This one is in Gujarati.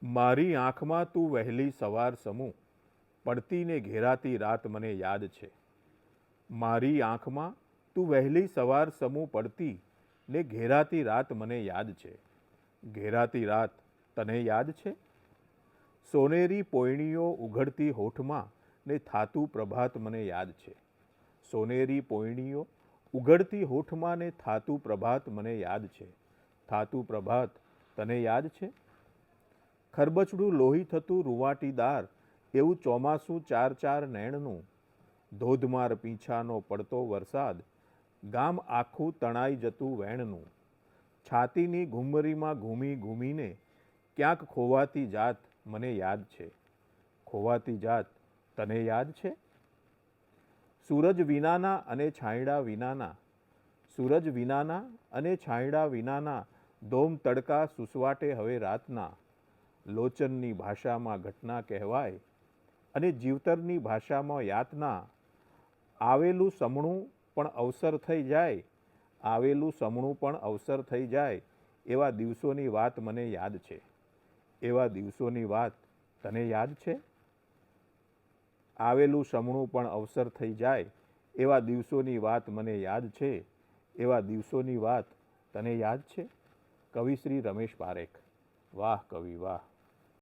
મારી આંખમાં તું વહેલી સવાર સમૂહ પડતી ને ઘેરાતી રાત મને યાદ છે. મારી આંખમાં તું વહેલી સવાર સમૂહ પડતી ને ઘેરાતી રાત મને યાદ છે. ઘેરાતી રાત તને યાદ છે? સોનેરી પોયણીઓ ઉઘડતી હોઠમાં ને થાતું પ્રભાત મને યાદ છે. સોનેરી પોયણીઓ ઉઘડતી હોઠમાં ને થાતું પ્રભાત મને યાદ છે. થાતું પ્રભાત તને યાદ છે? ખરબચડું લોહી થતું રૂંવાટીદાર એવું ચોમાસું ચાર ચાર નૈણનું, ધોધમાર પીંછાનો પડતો વરસાદ, ગામ આખું તણાઈ જતું વેણનું, છાતીની ઘુમરીમાં ઘૂમી ઘૂમીને ક્યાંક ખોવાતી જાત મને યાદ છે. ખોવાતી જાત તને યાદ છે? સૂરજ વિનાના અને છાંયડા વિનાના, સૂરજ વિનાના અને છાંયડા વિનાના ધોમ તડકા સુસવાટે હવે રાતના, લોચનની ભાષામાં ઘટના કહેવાય અને જીવતરની ભાષામાં યાતના. આવેલું સમણું પણ અવસર થઈ જાય, આવેલું સમણું પણ અવસર થઈ જાય એવા દિવસોની વાત મને યાદ છે. એવા દિવસોની વાત તને યાદ છે? આવેલું સમણું પણ અવસર થઈ જાય એવા દિવસોની વાત મને યાદ છે. એવા દિવસોની વાત તને યાદ છે? કવિશ્રી રમેશ પારેખ. વાહ કવિ વાહ.